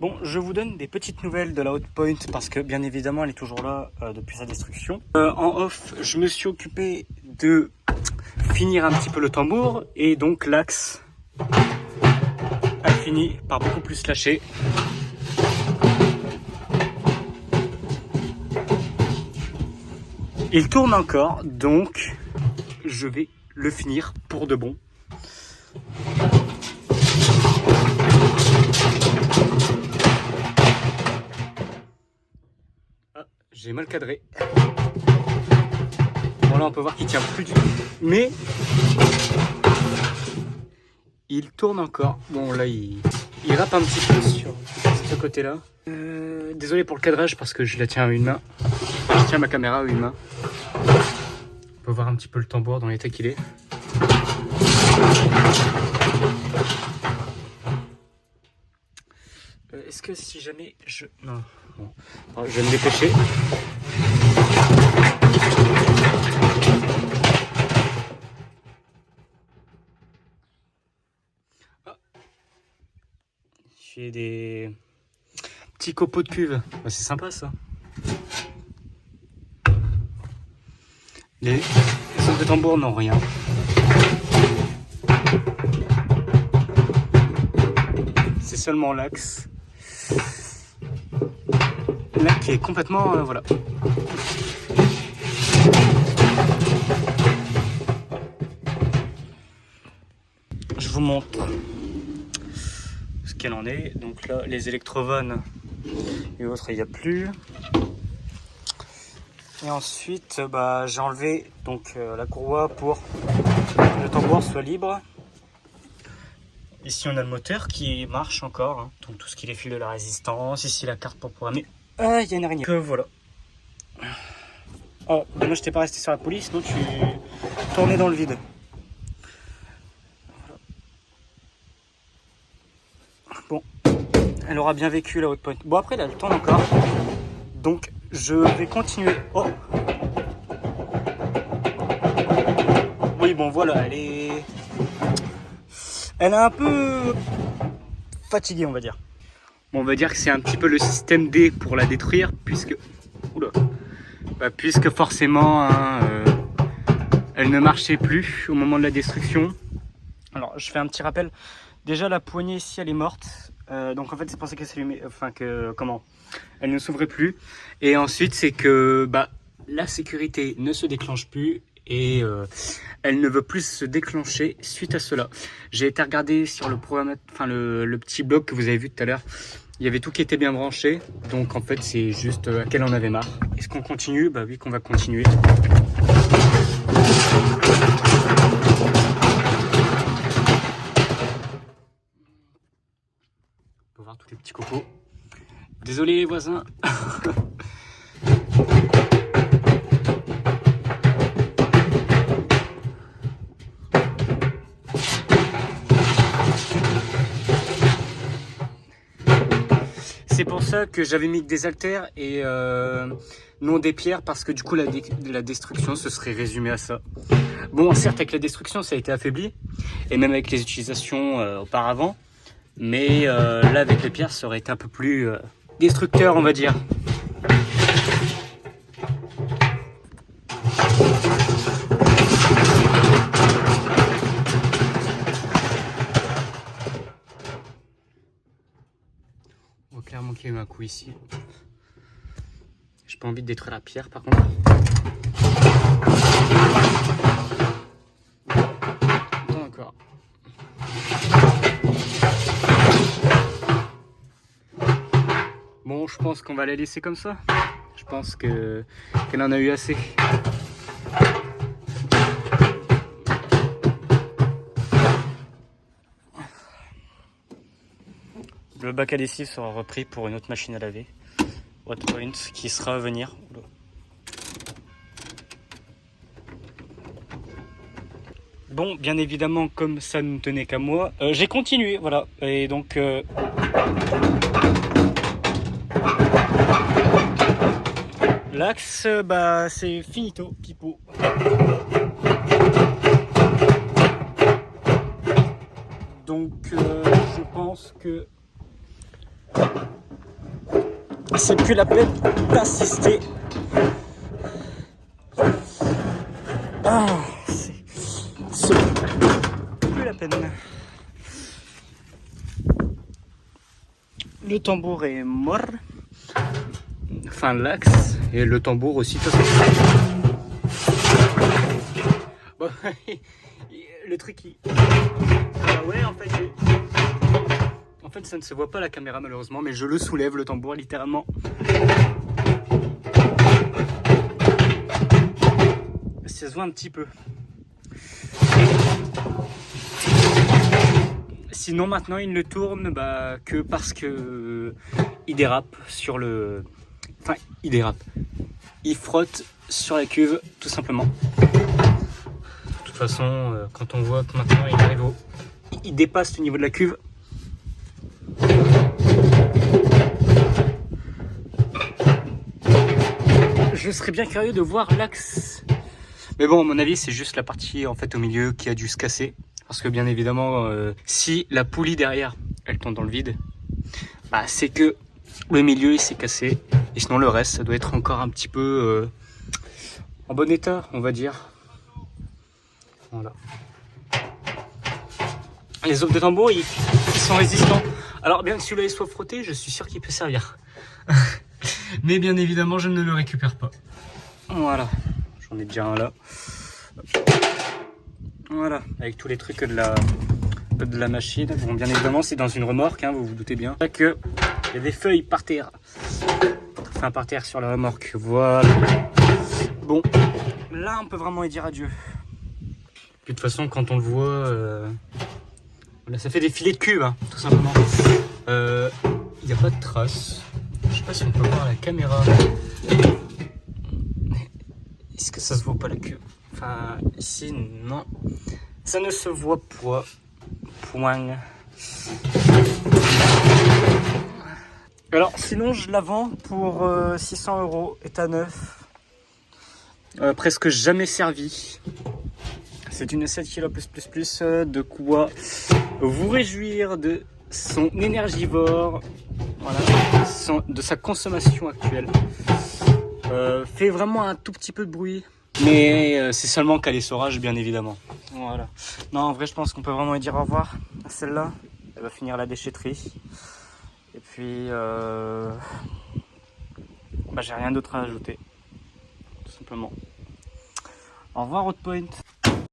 Bon, je vous donne des petites nouvelles de la Hotpoint parce que bien évidemment elle est toujours là depuis sa destruction. En off, je me suis occupé de finir un petit peu le tambour et donc l'axe a fini par beaucoup plus lâcher. Il tourne encore, donc je vais le finir pour de bon. Ah, j'ai mal cadré. Bon là on peut voir qu'il tient plus du tout, mais il tourne encore. Bon là il rappe un petit peu sur ce côté-là. Désolé pour le cadrage parce que je la tiens à une main. Je tiens ma caméra à une main. On peut voir un petit peu le tambour dans l'état qu'il est. Est-ce que si jamais je... Non. Bon. Alors, je vais me dépêcher. Ah. J'ai des petits copeaux de cuve. Bah, c'est sympa ça. Les sons de tambour n'ont rien. C'est seulement l'axe. Là qui est complètement... voilà. Je vous montre ce qu'elle en est. Donc là, les électrovannes et autres, il n'y a plus. Et ensuite, j'ai enlevé donc, la courroie pour que le tambour soit libre. Ici, on a le moteur qui marche encore. Hein. Donc tout ce qui est les fils de la résistance. Ici, la carte pour programmer. Ah, il y a une araignée. Que voilà. Oh, moi, je t'ai pas resté sur la police, sinon tu tournais dans le vide. Voilà. Bon, elle aura bien vécu la Hotpoint. Bon, après, là, elle tourne encore. Donc, je vais continuer. Oh! Oui, bon, voilà, elle est un peu fatiguée, on va dire. Bon, on va dire que c'est un petit peu le système D pour la détruire, puisque... Oula! Puisque forcément, hein, elle ne marchait plus au moment de la destruction. Alors, je fais un petit rappel. Déjà, la poignée ici, elle est morte. Donc, en fait, c'est pour ça qu'elle s'allumait... Enfin, elle ne s'ouvrait plus. Et ensuite, c'est que la sécurité ne se déclenche plus et elle ne veut plus se déclencher suite à cela. J'ai été regarder sur le programme, enfin le petit blog que vous avez vu tout à l'heure. Il y avait tout qui était bien branché. Donc en fait, c'est juste qu'elle en avait marre. Est-ce qu'on continue? Bah oui, qu'on va continuer. On peut voir tous les petits copeaux. Désolé les voisins. C'est pour ça que j'avais mis des haltères et non des pierres, parce que du coup la destruction se serait résumée à ça. Bon, certes avec la destruction ça a été affaibli, et même avec les utilisations auparavant, mais là avec les pierres ça aurait été un peu plus destructeur, on va dire. On voit clairement qu'il y a eu un coup ici. J'ai pas envie de détruire la pierre par contre. Bon, encore. Bon, je pense qu'on va la laisser comme ça. Je pense qu'elle en a eu assez. Le bac à lessive sera repris pour une autre machine à laver, Hotpoint, qui sera à venir. Bon, bien évidemment, comme ça ne tenait qu'à moi, j'ai continué, voilà. Et donc, l'axe, c'est finito, pipo. Donc, je pense que C'est plus la peine d'insister. Ah, c'est plus la peine. Le tambour est mort. Enfin, l'axe et le tambour aussi. Bon, le truc, ah ouais, en fait, ça ne se voit pas à la caméra malheureusement, mais je le soulève, le tambour, littéralement. Ça se voit un petit peu. Sinon, maintenant, il ne tourne que parce que il dérape sur le... Enfin, il dérape. Il frotte sur la cuve, tout simplement. De toute façon, quand on voit que maintenant il arrive au... Il dépasse le niveau de la cuve. Je serais bien curieux de voir l'axe. Mais bon, à mon avis, c'est juste la partie en fait au milieu qui a dû se casser. Parce que bien évidemment, si la poulie derrière, elle tombe dans le vide, c'est que le milieu il s'est cassé. Et sinon le reste, ça doit être encore un petit peu en bon état, on va dire. Voilà. Les os de tambour, ils sont résistants. Alors bien que celui-là soit frotté, je suis sûr qu'il peut servir. Mais bien évidemment, je ne le récupère pas. Voilà. J'en ai déjà un là. Voilà. Avec tous les trucs de la machine. Bon, bien évidemment, c'est dans une remorque, hein, vous vous doutez bien. Que il y a des feuilles par terre. Enfin, par terre sur la remorque. Voilà. Bon. Là, on peut vraiment y dire adieu. Puis de toute façon, quand on le voit... Là, ça fait des filets de cube, hein, tout simplement. Il n'y a pas de traces. Je sais pas si on peut voir la caméra. Est-ce que ça se voit pas la queue? Enfin, ici, non. Ça ne se voit pas. Point. Alors, sinon, je la vends pour 600 €, état neuf. Presque jamais servi. C'est une 7 kg plus, de quoi vous réjouir de son énergivore, voilà, de sa consommation actuelle. Fait vraiment un tout petit peu de bruit, mais c'est seulement qu'à l'essorage, bien évidemment. Voilà. Non, en vrai, je pense qu'on peut vraiment dire au revoir à celle-là. Elle va finir la déchetterie. Et puis, j'ai rien d'autre à ajouter, tout simplement. Au revoir, Hotpoint.